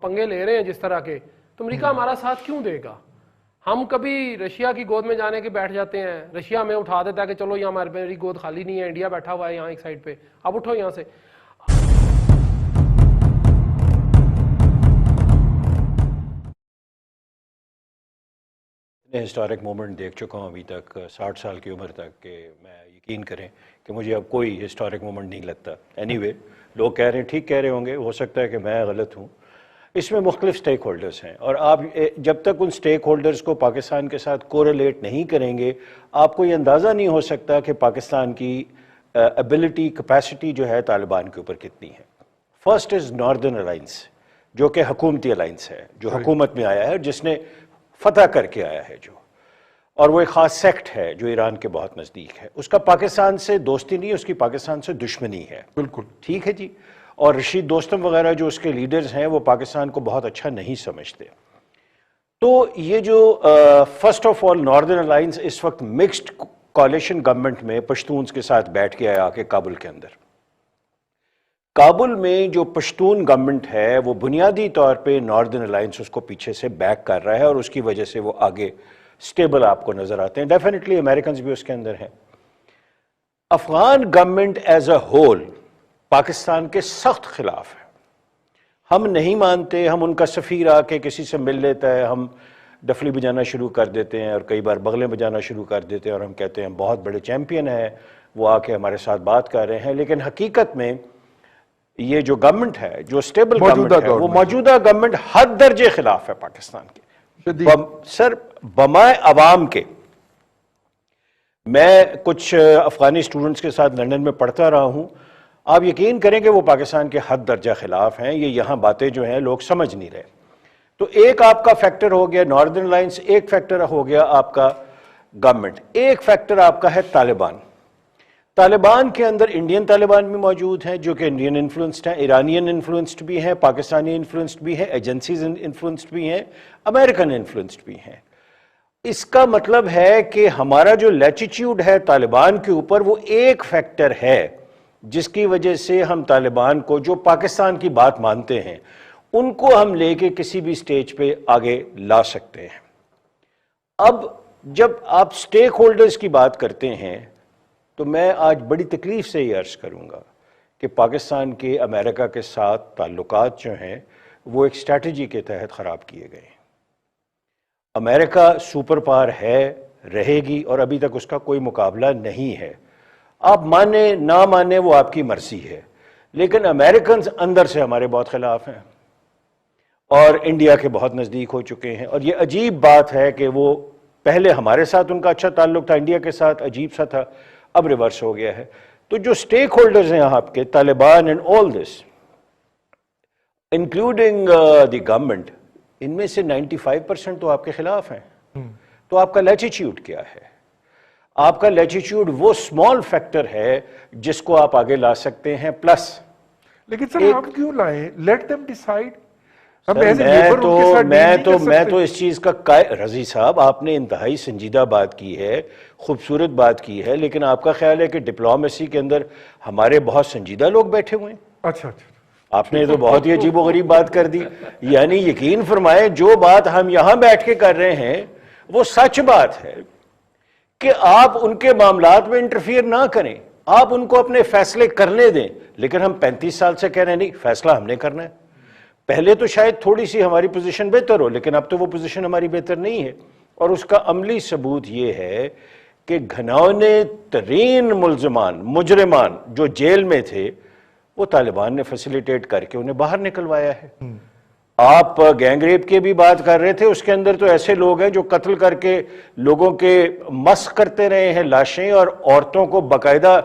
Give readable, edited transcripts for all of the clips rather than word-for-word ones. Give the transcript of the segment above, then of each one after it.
پنگے لے رہے ہیں جس طرح کے، تو امریکہ ہمارا ساتھ کیوں دے گا؟ ہم کبھی رشیا کی گود میں جانے کے بیٹھ جاتے ہیں، رشیا میں اٹھا دیتا ہے کہ چلو یہاں میری گود خالی نہیں ہے، انڈیا بیٹھا ہوا ہے یہاں ایک سائڈ پہ، اب اٹھو یہاں سے. میں ہسٹورک مومنٹ دیکھ چکا ہوں ابھی تک 60 سال کی عمر تک، کہ میں یقین کریں کہ مجھے اب کوئی ہسٹورک مومنٹ نہیں لگتا. اینی وے لوگ کہہ رہے ہیں، ٹھیک کہہ رہے ہوں گے، ہو سکتا ہے کہ میں غلط ہوں. اس میں مختلف سٹیک ہولڈرز ہیں، اور آپ جب تک ان سٹیک ہولڈرز کو پاکستان کے ساتھ کوریلیٹ نہیں کریں گے، آپ کو یہ اندازہ نہیں ہو سکتا کہ پاکستان کی ایبلٹی کیپیسٹی جو ہے طالبان کے اوپر کتنی ہے. فرسٹ از ناردرن الائنس، جو کہ حکومتی الائنس ہے، جو حکومت میں آیا ہے، جس نے فتح کر کے آیا ہے جو، اور وہ ایک خاص سیکٹ ہے جو ایران کے بہت نزدیک ہے. اس کا پاکستان سے دوستی نہیں ہے، اس کی پاکستان سے دشمنی ہے. بالکل ٹھیک ہے جی. اور رشید دوستم وغیرہ جو اس کے لیڈرز ہیں وہ پاکستان کو بہت اچھا نہیں سمجھتے. تو یہ جو first of all Northern Alliance اس وقت مکسڈ کولیشن گورنمنٹ میں پشتونز کے ساتھ بیٹھ کے آیا کہ کابل کے اندر. کابل میں جو پشتون گورنمنٹ ہے وہ بنیادی طور پہ ناردرن الائنس اس کو پیچھے سے بیک کر رہا ہے، اور اس کی وجہ سے وہ آگے سٹیبل آپ کو نظر آتے ہیں. ڈیفینیٹلی امریکنز بھی اس کے اندر ہیں. Afghan government as a whole Pakistan کے سخت خلاف ہے. ہم نہیں مانتے، ہم ان کا سفیر آ کے کسی سے مل لیتا ہے، ہم ڈفلی بجانا شروع کر دیتے ہیں اور کئی بار بغلیں بجانا شروع کر دیتے ہیں، اور ہم کہتے ہیں بہت بڑے چیمپئن ہیں، وہ آ کے ہمارے ساتھ بات کر رہے ہیں. لیکن حقیقت میں یہ جو گورنمنٹ ہے، جو سٹیبل گورنمنٹ ہے، وہ موجودہ گورنمنٹ حد درجے خلاف ہے پاکستان کے. سر بمائے عوام کے، میں کچھ افغانی اسٹوڈنٹس کے ساتھ لندن میں پڑھتا رہا ہوں، آپ یقین کریں کہ وہ پاکستان کے حد درجہ خلاف ہیں. یہ یہاں باتیں جو ہیں لوگ سمجھ نہیں رہے. تو ایک آپ کا فیکٹر ہو گیا ناردرن الائنس، ایک فیکٹر ہو گیا آپ کا گورنمنٹ، ایک فیکٹر آپ کا ہے طالبان. طالبان کے اندر انڈین طالبان بھی موجود ہیں جو کہ انڈین انفلوئنسڈ ہیں، ایرانین انفلوئنسڈ بھی ہیں، پاکستانی انفلوئنسڈ بھی ہیں، ایجنسیز انفلوئنسڈ بھی ہیں، امریکن انفلوئنسڈ بھی ہیں. اس کا مطلب ہے کہ ہمارا جو لیٹیچیوڈ ہے طالبان کے اوپر، وہ ایک فیکٹر ہے جس کی وجہ سے ہم طالبان کو، جو پاکستان کی بات مانتے ہیں، ان کو ہم لے کے کسی بھی سٹیج پہ آگے لا سکتے ہیں. اب جب آپ سٹیک ہولڈرز کی بات کرتے ہیں تو میں آج بڑی تکلیف سے یہ عرض کروں گا کہ پاکستان کے امریکہ کے ساتھ تعلقات جو ہیں وہ ایک اسٹریٹجی کے تحت خراب کیے گئے ہیں. امریکہ سپر پاور ہے، رہے گی، اور ابھی تک اس کا کوئی مقابلہ نہیں ہے. آپ مانیں نہ مانیں وہ آپ کی مرضی ہے، لیکن امریکنز اندر سے ہمارے بہت خلاف ہیں اور انڈیا کے بہت نزدیک ہو چکے ہیں. اور یہ عجیب بات ہے کہ وہ پہلے ہمارے ساتھ ان کا اچھا تعلق تھا، انڈیا کے ساتھ عجیب سا تھا، اب ریورس ہو گیا ہے. تو جو سٹیک ہولڈرز ہیں آپ کے، Taliban and all this including the government, ان میں سے 95% تو آپ کے خلاف ہیں. تو آپ کا لیٹیچیوڈ کیا ہے؟ آپ کا لیٹیچیوڈ وہ اسمال فیکٹر ہے جس کو آپ آگے لا سکتے ہیں. پلس لیکن سر آپ کیوں لائیں؟ Let them decide. میں تو اس چیز کا رضی صاحب، آپ نے انتہائی سنجیدہ بات کی ہے، خوبصورت بات کی ہے، لیکن آپ کا خیال ہے کہ ڈپلومیسی کے اندر ہمارے بہت سنجیدہ لوگ بیٹھے ہوئے ہیں؟ اچھا آپ نے تو بہت ہی عجیب و غریب بات کر دی. یعنی یقین فرمائیں جو بات ہم یہاں بیٹھ کے کر رہے ہیں وہ سچ بات ہے کہ آپ ان کے معاملات میں انٹرفیئر نہ کریں، آپ ان کو اپنے فیصلے کرنے دیں. لیکن ہم 35 سال سے کہہ رہے ہیں نہیں، فیصلہ ہم نے کرنا ہے. پہلے تو شاید تھوڑی سی ہماری پوزیشن بہتر ہو، لیکن اب تو وہ پوزیشن ہماری بہتر نہیں ہے. اور اس کا عملی ثبوت یہ ہے کہ گھناؤنے ترین مجرمان جو جیل میں تھے، وہ طالبان نے فیسیلیٹیٹ کر کے انہیں باہر نکلوایا ہے. آپ گینگ ریپ کی بھی بات کر رہے تھے، اس کے اندر تو ایسے لوگ ہیں جو قتل کر کے لوگوں کے مسخ کرتے رہے ہیں لاشیں، اور عورتوں کو باقاعدہ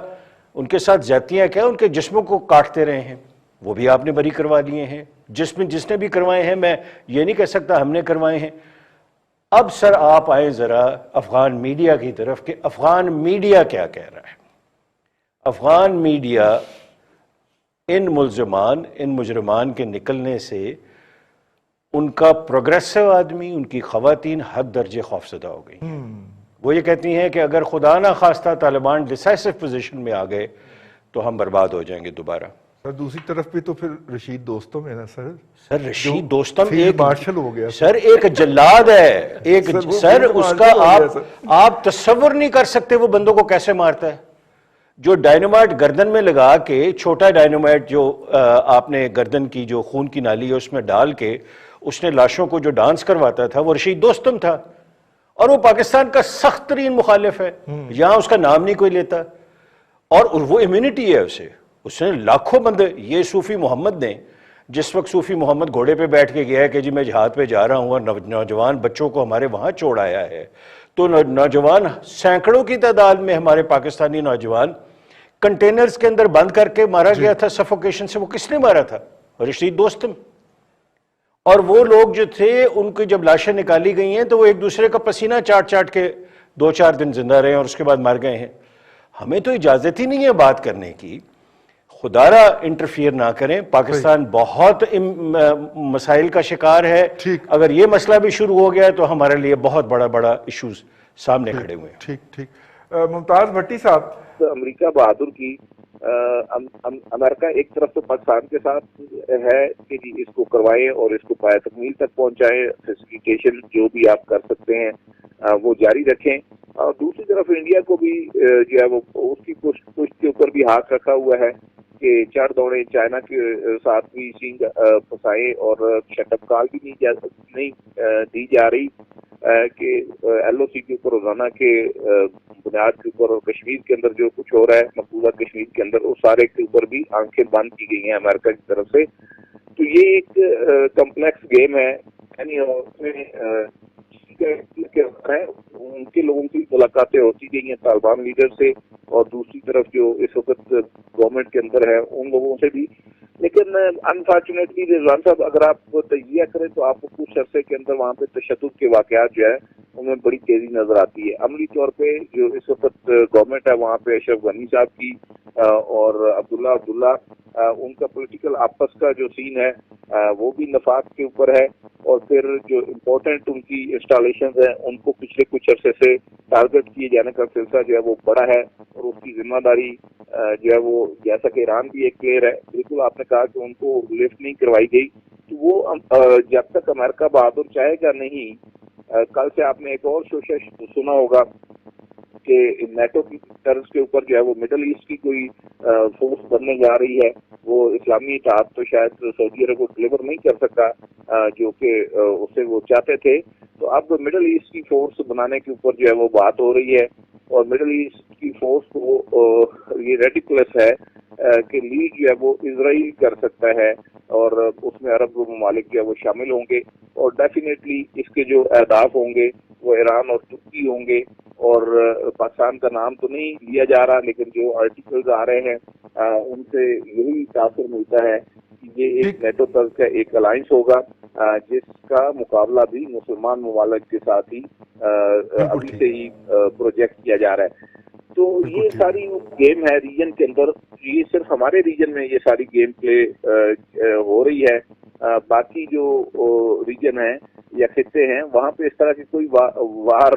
ان کے ساتھ زیادتیاں کیا، ان کے جسموں کو کاٹتے رہے ہیں، وہ بھی آپ نے بری کروا لیے ہیں. جس نے بھی کروائے ہیں، میں یہ نہیں کہہ سکتا ہم نے کروائے ہیں. اب سر آپ آئیں ذرا افغان میڈیا کی طرف کہ افغان میڈیا کیا کہہ رہا ہے. افغان میڈیا ان مجرمان کے نکلنے سے ان کا پروگریسو آدمی، ان کی خواتین حد درجے خوفزدہ ہو گئی ہیں. وہ یہ کہتی ہیں کہ اگر خدا نہ خواستہ طالبان ڈیسائسو پوزیشن میں آ گئے تو ہم برباد ہو جائیں گے دوبارہ. اور دوسری طرف بھی تو پھر رشید دوستم ہے نا سر. سر رشید دوستم فیلڈ ایک مارشل ہو گیا سر، ایک جلاد ہے، ایک سر وہ سر فیلڈ اس مارشل کا ہو گیا سر. آپ تصور نہیں کر سکتے وہ بندوں کو کیسے مارتا ہے. جو ڈائنامائٹ گردن میں لگا کے، چھوٹا ڈائنامائٹ جو آپ نے گردن کی جو خون کی نالی ہے اس میں ڈال کے اس نے لاشوں کو جو ڈانس کرواتا تھا، وہ رشید دوستم تھا. اور وہ پاکستان کا سخت ترین مخالف ہے، یہاں اس کا نام نہیں کوئی لیتا. اور وہ امیونٹی ہے اسے، اس نے لاکھوں بندے. یہ صوفی محمد نے جس وقت صوفی محمد گھوڑے پہ بیٹھ کے گیا ہے کہ جی میں جہاد پہ جا رہا ہوں اور نوجوان بچوں کو ہمارے وہاں چھوڑ آیا ہے، تو نوجوان سینکڑوں کی تعداد میں ہمارے پاکستانی نوجوان کنٹینرز کے اندر بند کر کے مارا گیا تھا سفوکیشن سے. وہ کس نے مارا تھا؟ رشید دوستم. اور وہ لوگ جو تھے ان کی جب لاشیں نکالی گئی ہیں تو وہ ایک دوسرے کا پسینہ چاٹ چاٹ کے 2-4 دن زندہ رہے اور اس کے بعد مر گئے ہیں. ہمیں تو اجازت ہی نہیں ہے بات کرنے کی. خدا را انٹرفیئر نہ کریں. پاکستان بہت مسائل کا شکار ہے. اگر یہ مسئلہ بھی شروع ہو گیا تو ہمارے لیے بہت بڑا ایشوز سامنے کھڑے ہوئے ہیں. ٹھیک. ممتاز بھٹی صاحب، امریکہ بہادر کی امریکہ ایک طرف تو پاکستان کے ساتھ ہے کہ جی اس کو کروائیں اور اس کو پایہ تکمیل تک پہنچائیں، فیسیلیٹیشن جو بھی آپ کر سکتے ہیں وہ جاری رکھیں. اور دوسری طرف انڈیا کو بھی جو ہے وہ اس کی پشت کے اوپر بھی ہاتھ رکھا ہوا ہے کہ چڑھ دوڑیں چائنا کے ساتھ بھی سینگ پھنسائیں اور شٹ اپ کال بھی نہیں دی جا رہی کہ ایل او سی کے اوپر روزانہ کے بنیاد کے اوپر اور کشمیر کے اندر جو کچھ ہو رہا ہے مقبوضہ کشمیر کے اندر اس سارے کے اوپر بھی آنکھیں بند کی گئی ہیں امریکہ کی طرف سے. تو یہ ایک کمپلیکس گیم ہے. یعنی ان کے لوگوں کی ملاقاتیں ہوتی گئی ہیں طالبان لیڈر سے اور دوسری طرف جو اس وقت گورنمنٹ کے اندر ہے ان لوگوں سے بھی. لیکن انفارچونیٹلی رضوان صاحب اگر آپ تجزیہ کریں تو آپ کو کچھ عرصے کے اندر وہاں پہ تشدد کے واقعات جو ہے ان میں بڑی تیزی نظر آتی ہے. عملی طور پہ جو اس وقت گورنمنٹ ہے وہاں پہ اشرف غنی صاحب کی اور عبداللہ ان کا پولیٹیکل آپس کا جو سین ہے وہ بھی نفاق کے اوپر ہے. اور پھر جو امپورٹنٹ ان کی انسٹالیشنز ہیں ان کو پچھلے کچھ عرصے سے ٹارگٹ کیے جانے کا سلسلہ جو ہے وہ بڑا ہے اور اس کی ذمہ داری جو ہے وہ جیسا کہ ایران بھی ایک کلیئر ہے. بالکل آپ نے کہا کہ ان کو لفٹ نہیں کروائی گئی تو وہ جب تک امریکہ بہادر چاہے گا نہیں. کل سے آپ نے ایک اور شوشہ سنا ہوگا کہ نیٹو کی طرز کے اوپر جو ہے وہ مڈل ایسٹ کی کوئی فورس بننے جا رہی ہے. وہ اسلامی اتحاد تو شاید سعودی عرب کو ڈلیور نہیں کر سکتا جو کہ اسے وہ چاہتے تھے. تو اب مڈل ایسٹ کی فورس بنانے کے اوپر جو ہے وہ بات ہو رہی ہے اور مڈل ایسٹ کی فورس کو یہ ریڈیکولس ہے کہ لیڈ جو ہے وہ اسرائیل کر سکتا ہے اور اس میں عرب ممالک جو ہے وہ شامل ہوں گے اور ڈیفینیٹلی اس کے جو اہداف ہوں گے وہ ایران اور ترکی ہوں گے. اور پاکستان کا نام تو نہیں لیا جا رہا لیکن جو آرٹیکلز آ رہے ہیں ان سے یہی تاثر ملتا ہے کہ یہ ایک نیٹو طرز کا ایک الائنس ہوگا جس کا مقابلہ بھی مسلمان ممالک کے ساتھ ہی ابھی سے ہی پروجیکٹ کیا جا رہا ہے. تو یہ ساری گیم ہے ریجن کے اندر. یہ صرف ہمارے ریجن میں یہ ساری گیم پلے ہو رہی ہے. باقی جو ریجن ہیں یا خطے ہیں وہاں پہ اس طرح کی کوئی وار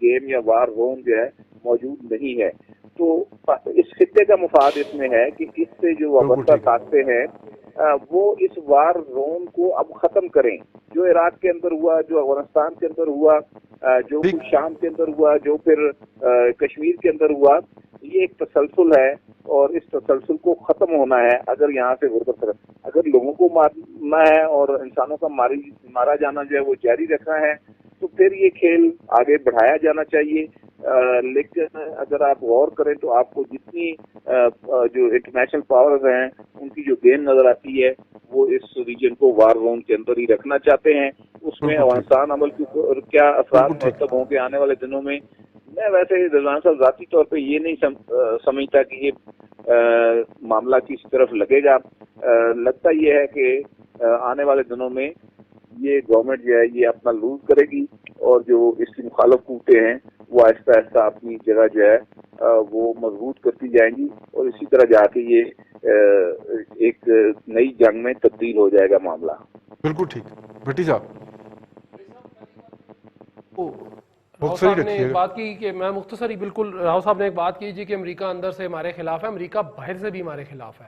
گیم یا وار زون جو ہے موجود نہیں ہے. تو اس خطے کا مفاد اس میں ہے کہ اس سے جو وابستہ طاقتیں ہیں وہ اس وار زون کو اب ختم کریں. جو عراق کے اندر ہوا، جو افغانستان کے اندر ہوا، جو کچھ شام کے اندر ہوا، جو پھر کشمیر کے اندر ہوا، یہ ایک تسلسل ہے اور اس تسلسل کو ختم ہونا ہے. اگر یہاں سے غربت اگر لوگوں کو مارنا ہے اور انسانوں کا مارا جانا جو ہے وہ جاری رکھنا ہے تو پھر یہ کھیل آگے بڑھایا جانا چاہیے. لیکن اگر آپ غور کریں تو آپ کو جتنی جو انٹرنیشنل پاورز ہیں ان کی جو گیم نظر آتی ہے وہ اس ریجن کو وار زون کے اندر ہی رکھنا چاہتے ہیں. اس میں افغانستان عمل کے اوپر کیا اثرات مرتب ہوں گے آنے والے دنوں میں. میں ویسے رضوان صاحب ذاتی طور پہ یہ نہیں سمجھتا کہ یہ معاملہ کسی طرف لگے گا. لگتا یہ ہے کہ آنے والے دنوں میں یہ گورنمنٹ جو ہے یہ اپنا لوز کرے گی اور جو اس کی مخالف قوتیں ہیں وہ آہستہ آہستہ اپنی جگہ جو ہے وہ مضبوط کرتی جائیں گی اور اسی طرح جا کے یہ ایک نئی جنگ میں تبدیل ہو جائے گا معاملہ. بالکل ٹھیک. بھٹی صاحب راؤ صاحب نے ایک بات کی کہ میں مختصر ہی بالکل راؤ صاحب نے ایک بات کی جی کہ امریکہ اندر سے ہمارے خلاف ہے، امریکہ باہر سے بھی ہمارے خلاف ہے.